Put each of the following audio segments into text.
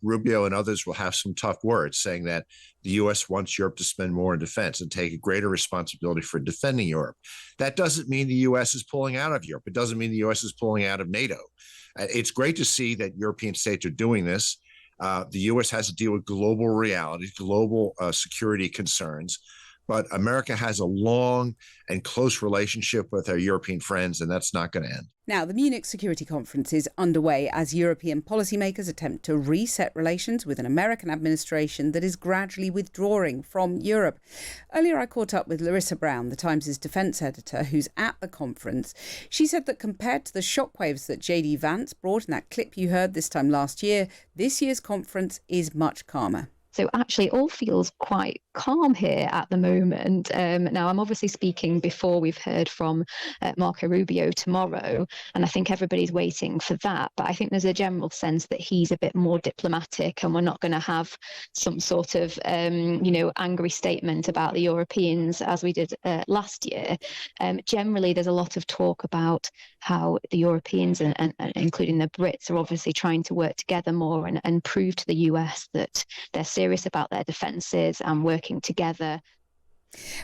Rubio and others will have some tough words saying that the U.S. wants Europe to spend more in defense and take a greater responsibility for defending Europe. That doesn't mean the U.S. is pulling out of Europe. It doesn't mean the U.S. is pulling out of NATO. It's great to see that European states are doing this. The U.S. has to deal with global realities, global security concerns. But America has a long and close relationship with our European friends, and that's not going to end. Now, the Munich Security Conference is underway as European policymakers attempt to reset relations with an American administration that is gradually withdrawing from Europe. Earlier, I caught up with Larissa Brown, the Times' defence editor, who's at the conference. She said that compared to the shockwaves that J.D. Vance brought in that clip you heard this time last year, this year's conference is much calmer. So actually, it all feels quite calm here at the moment. Now, I'm obviously speaking before we've heard from Marco Rubio tomorrow, and I think everybody's waiting for that. But I think there's a general sense that he's a bit more diplomatic, and we're not going to have some sort of, angry statement about the Europeans as we did last year. Generally, there's a lot of talk about how the Europeans, and including the Brits, are obviously trying to work together more and prove to the US that they're serious about their defences and working together.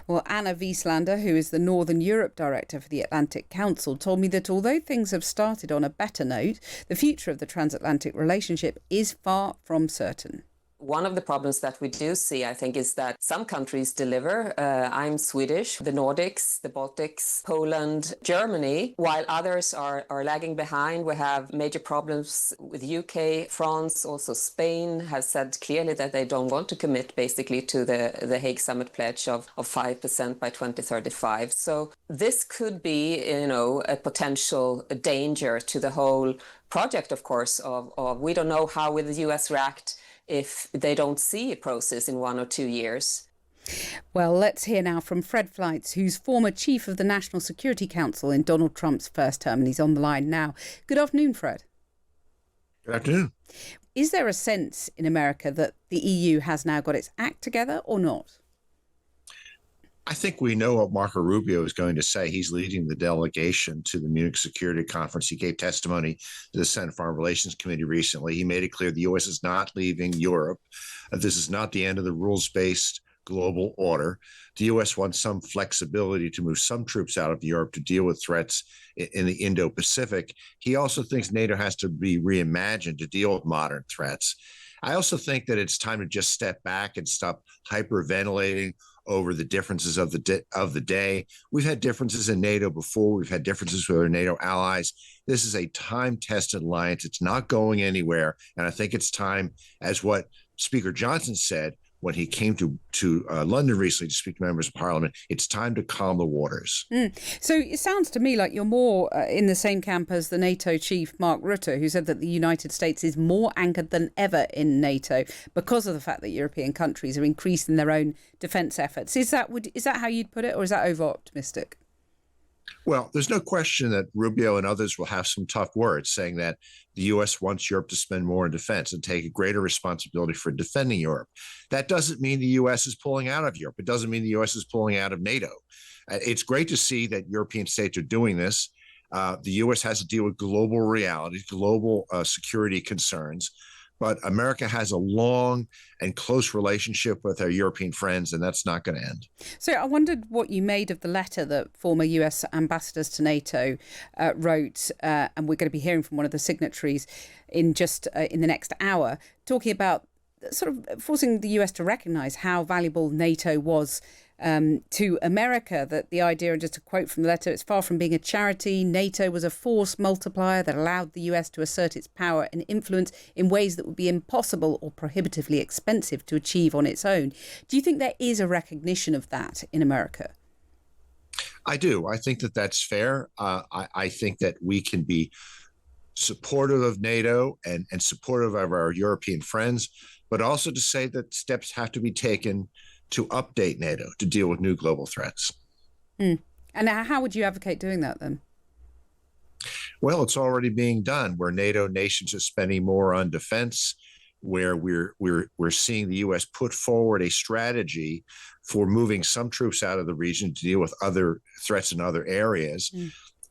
Well, Anna Wieslander, who is the Northern Europe Director for the Atlantic Council, told me that although things have started on a better note, the future of the transatlantic relationship is far from certain. One of the problems that we do see, I think, is that some countries deliver. I'm Swedish, the Nordics, the Baltics, Poland, Germany, while others are lagging behind. We have major problems with UK, France, also Spain has said clearly that they don't want to commit basically to the Hague Summit pledge of 5% by 2035. So this could be, a potential danger to the whole project, of course, of we don't know how will the US react if they don't see a process in 1 or 2 years. Well, let's hear now from Fred Fleitz, who's former chief of the National Security Council in Donald Trump's first term, and he's on the line now. Good afternoon, Fred. Good afternoon. Is there a sense in America that the EU has now got its act together or not? I think we know what Marco Rubio is going to say. He's leading the delegation to the Munich Security Conference. He gave testimony to the Senate Foreign Relations Committee recently. He made it clear the U.S. is not leaving Europe. This is not the end of the rules-based global order. The U.S. wants some flexibility to move some troops out of Europe to deal with threats in the Indo-Pacific. He also thinks NATO has to be reimagined to deal with modern threats. I also think that it's time to just step back and stop hyperventilating over the differences of the day. We've had differences in NATO before. We've had differences with our NATO allies. This is a time-tested alliance. It's not going anywhere. And I think it's time, as what Speaker Johnson said when he came to London recently to speak to members of Parliament, it's time to calm the waters. So it sounds to me like you're more in the same camp as the NATO chief, Mark Rutte, who said that the United States is more anchored than ever in NATO because of the fact that European countries are increasing their own defence efforts. Is that how you'd put it, or is that over-optimistic? Well, there's no question that Rubio and others will have some tough words saying that the U.S. wants Europe to spend more in defense and take a greater responsibility for defending Europe. That doesn't mean the U.S. is pulling out of Europe. It doesn't mean the U.S. is pulling out of NATO. It's great to see that European states are doing this. The U.S. has to deal with global realities, global security concerns. But America has a long and close relationship with our European friends, and that's not going to end. So I wondered what you made of the letter that former US ambassadors to NATO wrote, and we're going to be hearing from one of the signatories in the next hour, talking about sort of forcing the US to recognise how valuable NATO was to America, that the idea, and just a quote from the letter, it's far from being a charity. NATO was a force multiplier that allowed the US to assert its power and influence in ways that would be impossible or prohibitively expensive to achieve on its own. Do you think there is a recognition of that in America? I do. I think that that's fair. I think that we can be supportive of NATO and supportive of our European friends, but also to say that steps have to be taken to update NATO to deal with new global threats. And how would you advocate doing that then? Well, it's already being done, where NATO nations are spending more on defense, where we're seeing the U.S. put forward a strategy for moving some troops out of the region to deal with other threats in other areas.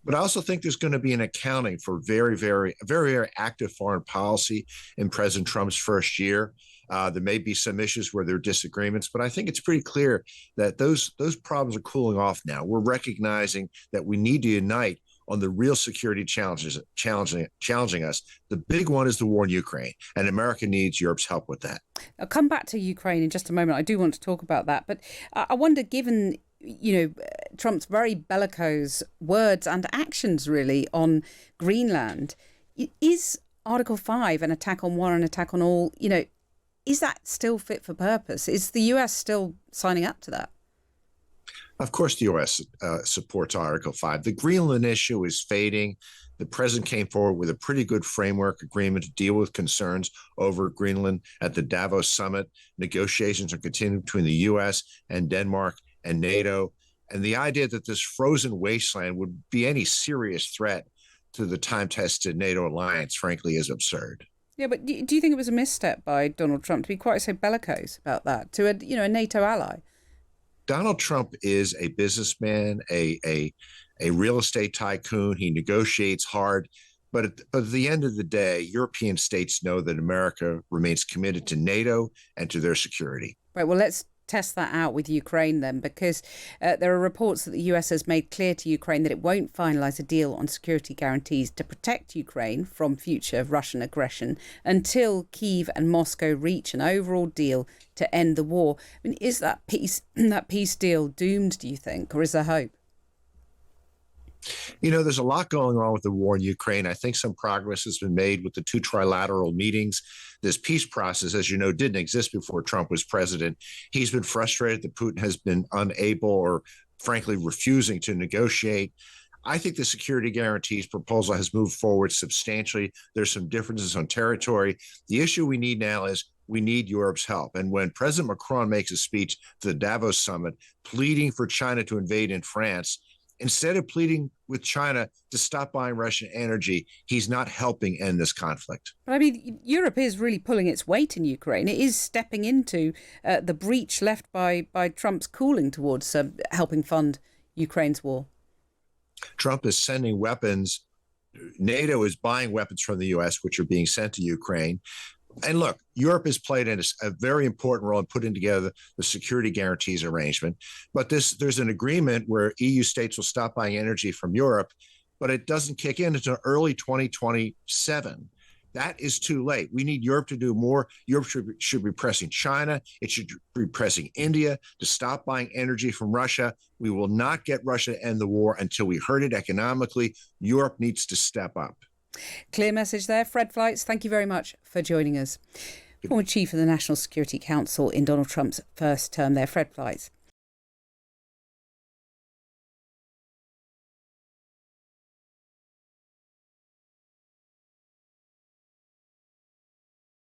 But I also think there's going to be an accounting for very active foreign policy in President Trump's first year. There may be some issues where there are disagreements, but I think it's pretty clear that those problems are cooling off now. We're recognizing that we need to unite on the real security challenges challenging us. The big one is the war in Ukraine, and America needs Europe's help with that. I'll come back to Ukraine in just a moment. I do want to talk about that, but I wonder, given Trump's very bellicose words and actions really on Greenland, is Article 5 an attack on one, an attack on all? Is that still fit for purpose? Is the US still signing up to that? Of course, the U.S. Supports Article 5. The Greenland issue is fading. The president came forward with a pretty good framework agreement to deal with concerns over Greenland at the Davos summit. Negotiations are continuing between the U.S. and Denmark and NATO. And the idea that this frozen wasteland would be any serious threat to the time-tested NATO alliance, frankly, is absurd. Yeah, but do you think it was a misstep by Donald Trump to be quite so bellicose about that to a NATO ally? Donald Trump is a businessman, a real estate tycoon. He negotiates hard. But at the end of the day, European states know that America remains committed to NATO and to their security. Right. Well, let's test that out with Ukraine then, because there are reports that the US has made clear to Ukraine that it won't finalise a deal on security guarantees to protect Ukraine from future Russian aggression until Kyiv and Moscow reach an overall deal to end the war. I mean, is that peace deal doomed, do you think, or is there hope? There's a lot going on with the war in Ukraine. I think some progress has been made with the 2 trilateral meetings. This peace process, as you know, didn't exist before Trump was president. He's been frustrated that Putin has been unable or frankly refusing to negotiate. I think the security guarantees proposal has moved forward substantially. There's some differences on territory. The issue we need now is we need Europe's help. And when President Macron makes a speech to the Davos summit pleading for China to invade in France, instead of pleading with China to stop buying Russian energy, he's not helping end this conflict. But I mean, Europe is really pulling its weight in Ukraine. It is stepping into the breach left by Trump's cooling towards helping fund Ukraine's war. Trump is sending weapons. NATO is buying weapons from the U.S., which are being sent to Ukraine. And look, Europe has played a very important role in putting together the security guarantees arrangement. But there's an agreement where EU states will stop buying energy from Europe, but it doesn't kick in until early 2027. That is too late. We need Europe to do more. Europe should be pressing China. It should be pressing India to stop buying energy from Russia. We will not get Russia to end the war until we hurt it economically. Europe needs to step up. Clear message there. Fred Fleitz, thank you very much for joining us. Former Chief of the National Security Council in Donald Trump's first term there, Fred Fleitz.